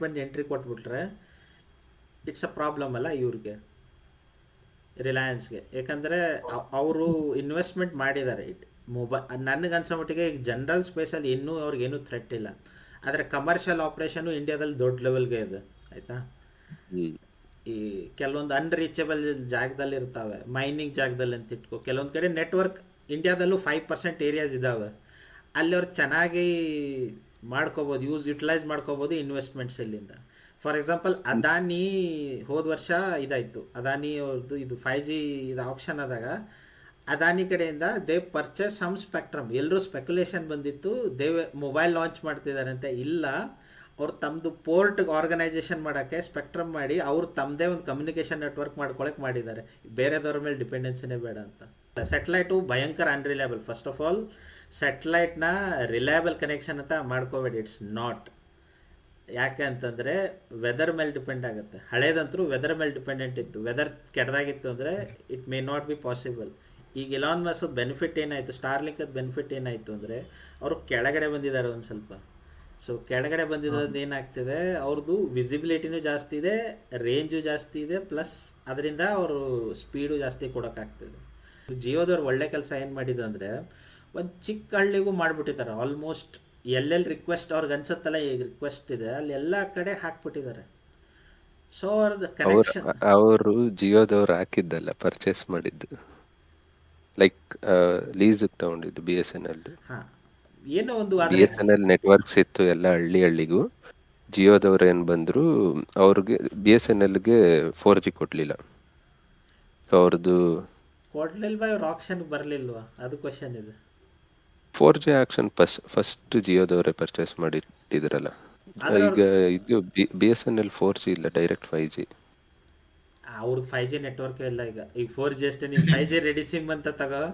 ಬಂದು ಎಂಟ್ರಿ ಕೊಟ್ಬಿಟ್ರೆ ಇಟ್ಸ್ ಅ ಪ್ರಾಬ್ಲಮ್ ಅಲ್ಲ ಇವ್ರಿಗೆ, ರಿಲಯನ್ಸ್ಗೆ. ಯಾಕಂದರೆ ಅವರು ಇನ್ವೆಸ್ಟ್ಮೆಂಟ್ ಮಾಡಿದ್ದಾರೆ. ನನಗೆ ಅನ್ಸೋ ಮಟ್ಟಿಗೆ ಈಗ ಜನರಲ್ ಸ್ಪೇಸಲ್ಲಿ ಇನ್ನೂ ಅವ್ರಿಗೇನೂ ಥ್ರೆಟ್ ಇಲ್ಲ. ಆದರೆ ಕಮರ್ಷಿಯಲ್ ಆಪ್ರೇಷನ್ನು ಇಂಡಿಯಾದಲ್ಲಿ ದೊಡ್ಡ ಲೆವೆಲ್ಗೆ ಇದೆ, ಆಯಿತಾ. ಹ್ಮ್. ಈ ಕೆಲವೊಂದು ಅನ್ರೀಚಬಲ್ ಜಾಗದಲ್ಲಿ ಇರ್ತಾವೆ, ಮೈನಿಂಗ್ ಜಾಗದಲ್ಲಿ ಅಂತ ಇಟ್ಕೋ. ಕೆಲವೊಂದು ಕಡೆ ನೆಟ್ವರ್ಕ್ ಇಂಡಿಯಾದಲ್ಲೂ 5% ಏರಿಯಾಸ್ ಇದ್ದಾವೆ, ಅಲ್ಲಿ ಅವ್ರು ಚೆನ್ನಾಗಿ ಮಾಡ್ಕೋಬೋದು, ಯುಟಿಲೈಸ್ ಮಾಡ್ಕೋಬೋದು ಇನ್ವೆಸ್ಟ್ಮೆಂಟ್ಸ್ ಇಲ್ಲಿಂದ. ಫಾರ್ ಎಕ್ಸಾಂಪಲ್ ಅದಾನಿ ಹೋದ ವರ್ಷ ಇದಾಯಿತು, ಅದಾನಿ ಅವ್ರದ್ದು ಇದು 5G ಇದು ಆಪ್ಷನ್ ಆದಾಗ ಅದಾನಿ ಕಡೆಯಿಂದ ದೇ ಪರ್ಚೇಸ್ ಸಮ್ ಸ್ಪೆಕ್ಟ್ರಮ್. ಎಲ್ಲರೂ ಸ್ಪೆಕ್ಯುಲೇಷನ್ ಬಂದಿತ್ತು ಮೊಬೈಲ್ ಲಾಂಚ್ ಮಾಡ್ತಿದ್ದಾರೆ ಅಂತ. ಇಲ್ಲ, ಅವ್ರು ತಮ್ಮದು ಪೋರ್ಟ್ ಆರ್ಗನೈಸೇಷನ್ ಮಾಡೋಕ್ಕೆ ಸ್ಪೆಕ್ಟ್ರಮ್ ಮಾಡಿ ಅವ್ರು ತಮ್ಮದೇ ಒಂದು ಕಮ್ಯುನಿಕೇಷನ್ ನೆಟ್ವರ್ಕ್ ಮಾಡ್ಕೊಳಕ್ಕೆ ಮಾಡಿದ್ದಾರೆ, ಬೇರೆದವ್ರ ಮೇಲೆ ಡಿಪೆಂಡೆನ್ಸಿನೇ ಬೇಡ ಅಂತ. ಸೆಟ್ಲೈಟು ಭಯಂಕರ ಅನ್ರಿಲಯಬಲ್. ಫಸ್ಟ್ ಆಫ್ ಆಲ್ ಸೆಟ್ಲೈಟ್ನ ರಿಲಯಬಲ್ ಕನೆಕ್ಷನ್ ಅಂತ ಮಾಡ್ಕೋಬೇಡಿ, ಇಟ್ಸ್ ನಾಟ್. ಯಾಕೆ ಅಂತಂದರೆ ವೆದರ್ ಮೇಲೆ ಡಿಪೆಂಡ್ ಆಗುತ್ತೆ. ಹಳೇದಂತರೂ ವೆದರ್ ಮೇಲೆ ಡಿಪೆಂಡೆಂಟ್ ಇತ್ತು. ವೆದರ್ ಕೆಟ್ಟದಾಗಿತ್ತು ಅಂದರೆ it may not be possible. ಈಗ ಇಲಾನ್ ಮಸ್ಕ್ ಬೆನಿಫಿಟ್ ಏನಾಯಿತು, ಸ್ಟಾರ್ಲಿಂಕದ ಬೆನಿಫಿಟ್ ಏನಾಯಿತು ಅಂದರೆ ಅವರು ಕೆಳಗಡೆ ಬಂದಿದ್ದಾರೆ ಒಂದು ಸ್ವಲ್ಪ. ಸೊ ಕೆಳಗಡೆ ಬಂದಿರೋದು ಏನಾಗ್ತಿದೆ, ಅವ್ರದ್ದು ವಿಸಿಬಿಲಿಟಿನೂ ಜಾಸ್ತಿ ಇದೆ, ರೇಂಜು ಜಾಸ್ತಿ ಇದೆ, ಪ್ಲಸ್ ಅದರಿಂದ ಅವರು ಸ್ಪೀಡು ಜಾಸ್ತಿ ಕೊಡೋಕ್ಕಾಗ್ತಿದೆ. ಜಿಯೋದವ್ರು ಒಳ್ಳೆ ಕೆಲಸ ಏನು ಮಾಡಿದ್ರು ಅಂದರೆ ಒಂದು ಚಿಕ್ಕ ಹಳ್ಳಿಗೂ ಮಾಡಿಬಿಟ್ಟಿದ್ದಾರೆ. ಆಲ್ಮೋಸ್ಟ್ ಎಲ್ಲೆಲ್ಲಿ ರಿಕ್ವೆಸ್ಟ್ ಅವ್ರಿಗೆ ಅನ್ಸುತ್ತಲ್ಲ ಈಗ ರಿಕ್ವೆಸ್ಟ್ ಇದೆ ಅಲ್ಲಿ ಎಲ್ಲ ಕಡೆ ಹಾಕ್ಬಿಟ್ಟಿದ್ದಾರೆ. ಸೊ ಅವ್ರದ್ದು ಕನೆಕ್ಷನ್. ಅವರು ಜಿಯೋದವ್ರು ಹಾಕಿದ್ದಲ್ಲ, ಪರ್ಚೇಸ್ ಮಾಡಿದ್ದು, ಲೈಕ್ ಲೀಸಿಗೆ ತಗೊಂಡಿದ್ದು BSNL. ಹಾಂ, ಏನೋ ಒಂದು BSNL ನೆಟ್ವರ್ಕ್ಸ್ ಇತ್ತು ಎಲ್ಲ ಹಳ್ಳಿಗೂ. ಜಿಯೋದವ್ರು ಏನು ಬಂದರು, ಅವ್ರಿಗೆ BSNLಗೆ 4G ಕೊಡಲಿಲ್ಲ. ಸೊ ಅವ್ರದ್ದು ಕೊಡ್ಲಿಲ್ವಾ, ಇವ್ರು ಆಪ್ಷನ್ಗೆ ಬರಲಿಲ್ವಾ, ಅದು ಕ್ವಶನ್ ಇದೆ. 4G ಆಕ್ಷನ್ ಫಸ್ಟ್ ಜಿಯೋದವರೇ ಪರ್ಚೇಸ್ ಮಾಡಿಟ್ಟಿದ್ರಲ್ಲ. ಆದ್ರೆ ಈಗ ಇದು BSNL 4G ಇಲ್ಲ, ಡೈರೆಕ್ಟ್ 5G. ಅವ್ರದ್ದು 5G ನೆಟ್ವರ್ಕೇ ಇಲ್ಲ ಈಗ 4G ಅಷ್ಟೇ. ನೀವು 5G ರೆಡಿ ಸಿಮ್ ಅಂತ ತಗೋ,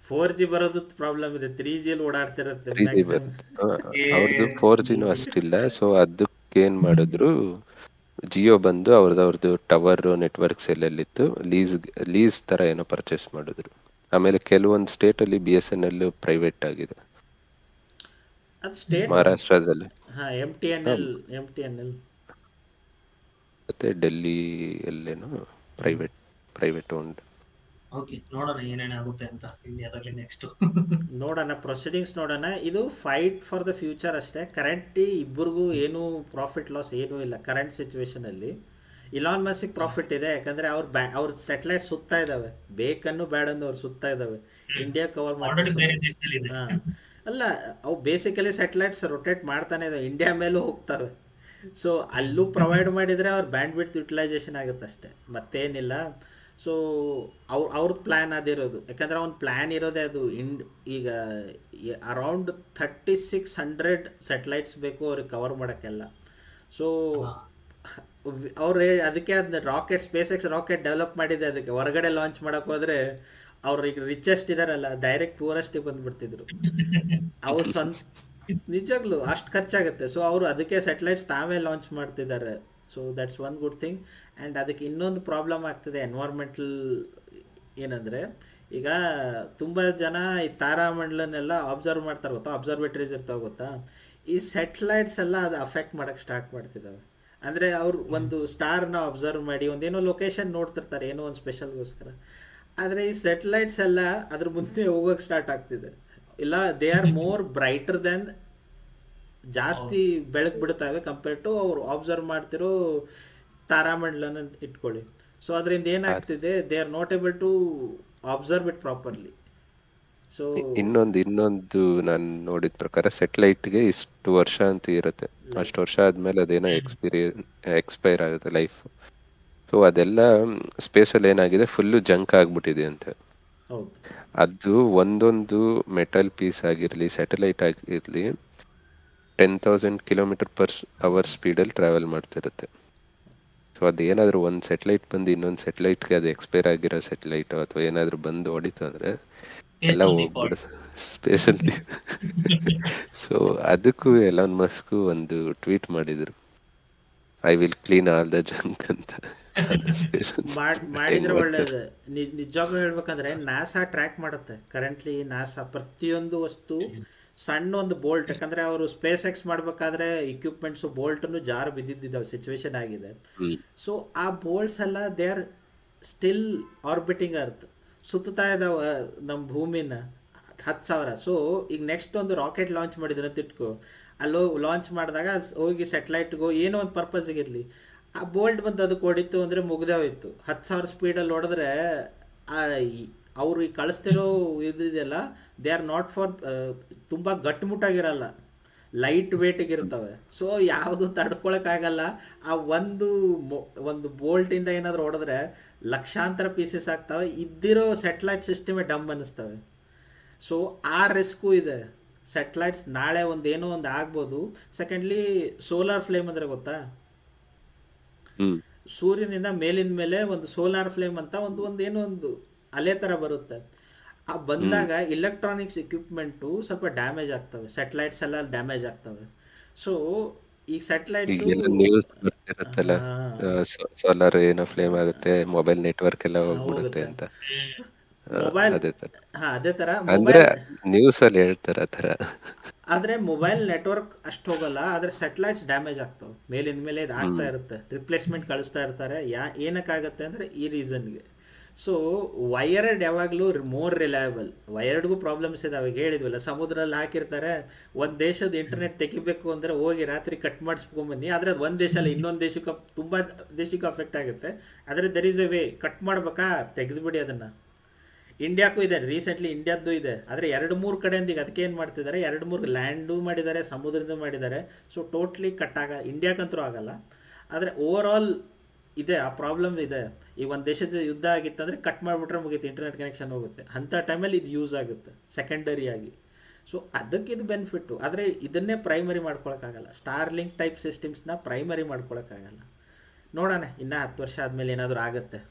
4G ಬರೋದು ಪ್ರಾಬ್ಲಮ್ ಇದೆ, 3Gಯಲ್ಲಿ ಓಡಾಡ್ತಿರುತ್ತೆ 3G ಮ್ಯಾಕ್ಸಿಮಮ್. ಬರುತ್ತೆ. ಅವ್ರದ್ದು 4Gನೂ ಅಷ್ಟಿಲ್ಲ. ಸೊ ಅದಕ್ಕೆ ಏನು ಮಾಡಿದ್ರು, ಜಿಯೋ ಬಂದು ಅವ್ರದ್ದು ಟವರ್ ನೆಟ್ವರ್ಕ್ಸ್ ಎಲ್ಲೆಲ್ಲಿತ್ತು ಲೀಸ್ ಥರ ಏನೋ ಪರ್ಚೇಸ್ ಮಾಡಿದ್ರು. ಆಮೇಲೆ ಕೆಲವೊಂದು ಸ್ಟೇಟಲ್ಲಿ BSNL ಪ್ರೈವೇಟ್ ಆಗಿದೆ, ಅದು ಸ್ಟೇಟ್. ಮಹಾರಾಷ್ಟ್ರದಲ್ಲಿ. ಹಾಂ, ಎಮ್ ಟಿ ಎನ್ ಎಲ್ ಮತ್ತೆ ಡೆಲ್ಲಿ ಎಲ್ಲೇನೋ ಪ್ರೈವೇಟ್ ಓನ್ಡ್. ಓಕೆ, ನೋಡೋಣ ಏನೇನಾಗುತ್ತೆ ಅಂತ ಇಂಡಿಯಾದಲ್ಲಿ ನೆಕ್ಸ್ಟ್. ನೋಡೋಣ, ಪ್ರೊಸೀಡಿಂಗ್ಸ್ ನೋಡೋಣ. ಇದು ಫೈಟ್ ಫಾರ್ ದ ಫ್ಯೂಚರ್ ಅಷ್ಟೇ. ಕರೆಂಟ್ಲಿ ಇಬ್ಬರಿಗೂ ಏನೂ ಪ್ರಾಫಿಟ್ ಲಾಸ್ ಏನೂ ಇಲ್ಲ ಕರೆಂಟ್ ಸಿಚುವೇಶನಲ್ಲಿ. ಇಲಾನ್ ಮಸ್ಕಿಗೆ ಪ್ರಾಫಿಟ್ ಇದೆ, ಯಾಕಂದರೆ ಅವ್ರ ಸೆಟಲೈಟ್ ಸುತ್ತಾ ಇದ್ದಾವೆ, ಬೇಕನ್ನು ಬ್ಯಾಡನ್ನು ಅವ್ರು ಸುತ್ತಾ ಇದ್ದಾವೆ, ಇಂಡಿಯಾ ಕವರ್ ಆಲ್ರೆಡಿ ಬೇರೆ ಮಾಡಿ. ದೇಶದಲ್ಲಿ ಇದೆ. ಹಾಂ, ಅಲ್ಲ, ಅವು ಬೇಸಿಕಲಿ ಸೆಟಲೈಟ್ಸ್ ರೊಟೇಟ್ ಮಾಡ್ತಾನೆ ಇದ್ದಾವೆ, ಇಂಡಿಯಾ ಮೇಲೂ ಹೋಗ್ತವೆ. ಸೊ ಅಲ್ಲೂ ಪ್ರೊವೈಡ್ ಮಾಡಿದರೆ ಅವ್ರ ಬ್ಯಾಂಡ್ ವಿಡ್ತ್ ಯುಟಿಲೈಸೇಷನ್ ಆಗುತ್ತೆ ಅಷ್ಟೇ, ಮತ್ತೇನಿಲ್ಲ. ಸೊ ಅವ್ರದ್ದು ಪ್ಲ್ಯಾನ್ ಅದಿರೋದು, ಯಾಕಂದರೆ ಅವ್ನ ಪ್ಲ್ಯಾನ್ ಇರೋದೇ ಅದು. ಈಗ ಅರೌಂಡ್ 3600 ಸೆಟಲೈಟ್ಸ್ ಬೇಕು ಅವ್ರಿಗೆ ಕವರ್ ಮಾಡೋಕ್ಕೆಲ್ಲ. ಸೊ ಅವ್ರು ಅದಕ್ಕೆ ಅದನ್ನ ಸ್ಪೇಸ್ ಎಕ್ಸ್ ರಾಕೆಟ್ ಡೆವಲಪ್ ಮಾಡಿದೆ, ಅದಕ್ಕೆ ಹೊರಗಡೆ ಲಾಂಚ್ ಮಾಡೋಕೆ ಹೋದರೆ ಅವ್ರು ಈಗ ರಿಚೆಸ್ಟ್ ಇದಾರಲ್ಲ, ಡೈರೆಕ್ಟ್ ಪೂರಸ್ಟಿಗೆ ಬಂದುಬಿಡ್ತಿದ್ರು ಅವ್ರು ನಿಜವಾಗ್ಲೂ ಅಷ್ಟು ಖರ್ಚಾಗುತ್ತೆ. ಸೊ ಅವರು ಅದಕ್ಕೆ ಸೆಟಲೈಟ್ಸ್ ತಾವೇ ಲಾಂಚ್ ಮಾಡ್ತಿದ್ದಾರೆ. So that's one good thing. And ಅದಕ್ಕೆ ಇನ್ನೊಂದು ಪ್ರಾಬ್ಲಮ್ ಆಗ್ತಿದೆ ಎನ್ವೈರ್ಮೆಂಟಲ್. ಏನಂದರೆ ಈಗ ತುಂಬ ಜನ ಈ ತಾರಾಮಂಡಲನೆಲ್ಲ ಅಬ್ಸರ್ವ್ ಮಾಡ್ತಾರೆ ಗೊತ್ತಾ, ಅಬ್ಸರ್ವೇಟರೀಸ್ ಇರ್ತಾವೆ ಗೊತ್ತಾ. ಈ ಸೆಟಲೈಟ್ಸ್ ಎಲ್ಲ ಅದು ಅಫೆಕ್ಟ್ ಮಾಡೋಕ್ಕೆ ಸ್ಟಾರ್ಟ್ ಮಾಡ್ತಿದ್ದಾವೆ. ಅಂದರೆ ಅವ್ರು ಒಂದು ಸ್ಟಾರ್ನ ಅಬ್ಸರ್ವ್ ಮಾಡಿ ಒಂದೇನೋ ಲೊಕೇಶನ್ ನೋಡ್ತಿರ್ತಾರೆ ಏನೋ ಒಂದು ಸ್ಪೆಷಲ್ಗೋಸ್ಕರ. ಆದರೆ ಈ ಸೆಟಲೈಟ್ಸ್ ಎಲ್ಲ ಅದ್ರ ಮುಂದೆ ಹೋಗೋಕ್ಕೆ ಸ್ಟಾರ್ಟ್ ಆಗ್ತಿದೆ. ಇಲ್ಲ, they are more brighter than, ಜಾಸ್ತಿ ಬೆಳಕು ಬಿಡ್ತಾವೆ ಕಂಪೇರ್ ಟು ಅವ್ರು ಅಬ್ಸರ್ವ್ ಮಾಡ್ತಿರೋ ತಾರಾಮಂಡಲನ ಇಟ್ಕೊಳ್ಳಿ. ಸೊ ಅದರಿಂದ ಏನಾಗ್ತಿದೆ, they are not able to observe it properly. So ಇನ್ನೊಂದು ನಾನು ನೋಡಿದ ಪ್ರಕಾರ ಸೆಟಲೈಟ್ಗೆ ಇಷ್ಟು ವರ್ಷ ಅಂತ ಇರುತ್ತೆ, ಅಷ್ಟು ವರ್ಷ ಆದಮೇಲೆ ಅದೇನೋ ಎಕ್ಸ್ಪೈರ್ ಆಗುತ್ತೆ ಲೈಫ್. ಸೊ ಸೊ ಅದೆಲ್ಲ ಸ್ಪೇಸಲ್ಲಿ ಏನಾಗಿದೆ, ಫುಲ್ಲು ಜಂಕ್ ಆಗ್ಬಿಟ್ಟಿದೆ ಅಂತ. ಹೌದು. ಅದು ಒಂದೊಂದು ಮೆಟಲ್ ಪೀಸ್ ಆಗಿರಲಿ, ಸ್ಯಾಟಲೈಟ್ ಆಗಿರಲಿ, 10,000 km/h ಸ್ಪೀಡಲ್ಲಿ ಟ್ರಾವೆಲ್ ಮಾಡ್ತಿರುತ್ತೆ. ಸೊ ಅದೇನಾದರೂ ಒಂದು ಸೆಟ್ಲೈಟ್ ಬಂದು ಇನ್ನೊಂದು ಸೆಟ್ಲೈಟ್ಗೆ ಅದು ಎಕ್ಸ್ಪೈರ್ ಆಗಿರೋ ಸೆಟ್ಲೈಟು ಅಥವಾ ಏನಾದರೂ ಬಂದು ಹೊಡಿತು ಅಂದರೆ ಸ್ಪೇಸ್ ಎಲ್ಲ ಅಲ್ಲಿ ಫಾಲ್ಟ್. ಹೋಗ್ಬಿಡುತ್ತೆ ಸ್ಪೇಸಲ್ಲಿ. ಸೊ ಅದಕ್ಕೂ ಎಲಾನ್ ಮಸ್ಕು ಒಂದು ಟ್ವೀಟ್ ಮಾಡಿದರು, I will clean all the junk ಅಂತ. ಅದು ಸ್ಪೇಸ್ ಮಾಡಿದ್ರೆ ಒಳ್ಳೇದು. ನಿಜವಾಗ್ಲೂ ಹೇಳ್ಬೇಕಂದ್ರೆ ನಾಸಾ ಟ್ರ್ಯಾಕ್ ಮಾಡುತ್ತೆ ಕರೆಂಟ್ಲಿ. ನಾಸಾ ಪ್ರತಿಯೊಂದು ವಸ್ತು ಸಣ್ಣ ಒಂದು ಬೋಲ್ಟ್, ಯಾಕಂದರೆ ಅವರು ಸ್ಪೇಸ್ ಎಕ್ಸ್ ಮಾಡಬೇಕಾದ್ರೆ ಇಕ್ವಿಪ್ಮೆಂಟ್ಸು ಬೋಲ್ಟನ್ನು ಜಾರು ಬಿದ್ದಿದ್ದಾವೆ ಸಿಚುವೇಶನ್ ಆಗಿದೆ. ಸೊ ಆ ಬೋಲ್ಟ್ಸ್ ಎಲ್ಲ they are still orbiting earth, ಸುತ್ತಾ ಇದ್ದಾವೆ ನಮ್ಮ ಭೂಮಿನ 10,000. ಸೊ ಈಗ ನೆಕ್ಸ್ಟ್ ಒಂದು ರಾಕೆಟ್ ಲಾಂಚ್ ಮಾಡಿದ್ರು ಅಂತ ಇಟ್ಕೋ, ಅಲ್ಲೋ ಲಾಂಚ್ ಮಾಡಿದಾಗ ಹೋಗಿ ಸೆಟ್ಲೈಟ್ಗೋ ಏನೋ ಒಂದು ಪರ್ಪಸ್ಗಿರಲಿ, ಆ ಬೋಲ್ಟ್ ಬಂದು ಅದಕ್ಕೆ ಹೊಡಿತು ಅಂದರೆ ಮುಗ್ದೇ ಹೋಯ್ತು. 10,000 ಸ್ಪೀಡಲ್ಲಿ ಹೊಡೆದ್ರೆ ಅವರು ಈ ಕಳಿಸ್ತಿರೋ ಇದೆಯಲ್ಲ, ದೇ ಆರ್ ನಾಟ್ ಫಾರ್ ತುಂಬ ಗಟ್ಟಿಮುಟ್ಟಾಗಿರಲ್ಲ, ಲೈಟ್ ವೇಟಿಗಿರ್ತವೆ. ಸೊ ಯಾವುದು ತಡ್ಕೊಳಕ್ಕಾಗಲ್ಲ. ಆ ಒಂದು ಬೋಲ್ಟಿಂದ ಏನಾದರೂ ಹೊಡೆದ್ರೆ ಲಕ್ಷಾಂತರ ಪೀಸಸ್ ಆಗ್ತವೆ. ಇದ್ದಿರೋ ಸೆಟ್ಲೈಟ್ ಸಿಸ್ಟಮೇ ಡಮ್ ಅನ್ನಿಸ್ತವೆ. ಸೊ ಆ ರಿಸ್ಕು ಇದೆ. ಸೆಟ್ಲೈಟ್ಸ್ ನಾಳೆ ಏನೋ ಒಂದು ಆಗ್ಬೋದು. ಸೆಕೆಂಡ್ಲಿ ಸೋಲಾರ್ ಫ್ಲೇಮ್ ಅಂದರೆ ಗೊತ್ತಾ, ಸೂರ್ಯನಿಂದ ಮೇಲಿನ ಮೇಲೆ ಒಂದು ಸೋಲಾರ್ ಫ್ಲೇಮ್ ಅಂತ ಏನೋ ಒಂದು ಅಲೆ ಥರ ಬರುತ್ತೆ. ಆ ಬಂದಾಗ ಇಲೆಕ್ಟ್ರಾನಿಕ್ಸ್ ಇಕ್ವಿಪ್ಮೆಂಟು ಸ್ವಲ್ಪ ಡ್ಯಾಮೇಜ್ ಆಗ್ತವೆ, ಸೆಟ್ಲೈಟ್ಸ್ ಎಲ್ಲ ಡ್ಯಾಮೇಜ್ ಆಗ್ತವೆ. ಸೊ ಈಗ ಸೆಟ್ಲೈಟ್ಸು ನ್ಯೂಸ್ ಬರ್ತಿರುತ್ತಲ್ಲ, ಸೋಲಾರ್ ಏನೋ ಫ್ಲೇಮ್ ಆಗುತ್ತೆ, ಮೊಬೈಲ್ ನೆಟ್ವರ್ಕ್ ಎಲ್ಲ ಹೋಗ್ಬಿಡುತ್ತೆ ಹೋಗುತ್ತೆ. ಅಂತ. ಮೊಬೈಲ್ ಅದೇ ತರ ಅದೇ ಥರ ಅಂದ್ರೆ ಮೊಬೈಲ್. ನ್ಯೂಸ್ ಅಲ್ಲಿ ಹೇಳ್ತಾರೆ ಆ ತರ. ಆದರೆ ಮೊಬೈಲ್ ನೆಟ್ವರ್ಕ್ ಅಷ್ಟು ಹೋಗಲ್ಲ, ಆದರೆ ಸೆಟ್ಲೈಟ್ಸ್ ಡ್ಯಾಮೇಜ್ ಆಗ್ತವೆ. ಮೇಲಿಂದ ಮೇಲೆ ಇದು ಆಗ್ತಾ ಇರುತ್ತೆ, ರಿಪ್ಲೇಸ್ಮೆಂಟ್ ಕಳಿಸ್ತಾ ಇರ್ತಾರೆ. ಏನಕ್ಕಾಗತ್ತೆ ಅಂದರೆ ಈ ರೀಸನ್ಗೆ. ಸೊ ವೈರ್ಡ್ ಯಾವಾಗಲೂ ಮೋರ್ ರಿಲಯಬಲ್. ವೈರ್ಡ್ಗೂ ಪ್ರಾಬ್ಲಮ್ಸ್ ಇದಾವೆ, ಹೇಳಿದ್ವಲ್ಲ. ಸಮುದ್ರದಲ್ಲಿ ಹಾಕಿರ್ತಾರೆ, ಒಂದು ದೇಶದ ಇಂಟರ್ನೆಟ್ ತೆಗಿಬೇಕು ಅಂದರೆ ಹೋಗಿ ರಾತ್ರಿ ಕಟ್ ಮಾಡಿಸ್ಕೊಂಬನ್ನಿ. ಆದರೆ ಅದು ಒಂದು ದೇಶ ಅಲ್ಲ, ಇನ್ನೊಂದು ದೇಶಕ್ಕೆ, ತುಂಬ ದೇಶಕ್ಕೆ ಅಫೆಕ್ಟ್ ಆಗುತ್ತೆ. ಆದರೆ there is a way. Cut ಮಾಡ್ಬೇಕಾ, ತೆಗೆದುಬಿಡಿ ಅದನ್ನು. ಇಂಡಿಯಾಕ್ಕೂ ಇದೆ, ರೀಸೆಂಟ್ಲಿ ಇಂಡಿಯಾದ್ದು ಇದೆ. ಆದರೆ 2-3 ಕಡೆಯಿಂದ ಈಗ ಅದಕ್ಕೆ ಏನು ಮಾಡ್ತಿದ್ದಾರೆ, 2-3 ಲ್ಯಾಂಡು ಮಾಡಿದ್ದಾರೆ, ಸಮುದ್ರದ್ದು ಮಾಡಿದ್ದಾರೆ. ಸೊ ಟೋಟ್ಲಿ ಇಂಡಿಯಾಕ್ಕಂತೂ ಆಗಲ್ಲ. ಆದರೆ ಓವರ್ ಆಲ್ ಇದೆ, ಆ ಪ್ರಾಬ್ಲಮ್ ಇದೆ. ಈಗ ಒಂದು ದೇಶದ ಯುದ್ಧ ಆಗಿತ್ತಂದರೆ ಕಟ್ ಮಾಡಿಬಿಟ್ರೆ ಮುಗೀತು, ಇಂಟರ್ನೆಟ್ ಕನೆಕ್ಷನ್ ಹೋಗುತ್ತೆ. ಅಂಥ ಟೈಮಲ್ಲಿ ಇದು ಯೂಸ್ ಆಗುತ್ತೆ ಸೆಕೆಂಡರಿ ಆಗಿ. ಸೊ ಅದಕ್ಕೆ ಇದು ಬೆನಿಫಿಟ್ಟು. ಆದರೆ ಇದನ್ನೇ ಪ್ರೈಮರಿ ಮಾಡ್ಕೊಳಕ್ಕಾಗಲ್ಲ. ಸ್ಟಾರ್ ಲಿಂಕ್ ಟೈಪ್ ಸಿಸ್ಟಮ್ಸ್ನ ಪ್ರೈಮರಿ ಮಾಡ್ಕೊಳಕ್ಕಾಗಲ್ಲ. ನೋಡೋಣ ಇನ್ನು 10 ವರ್ಷ ಆದಮೇಲೆ ಏನಾದರೂ ಆಗುತ್ತೆ.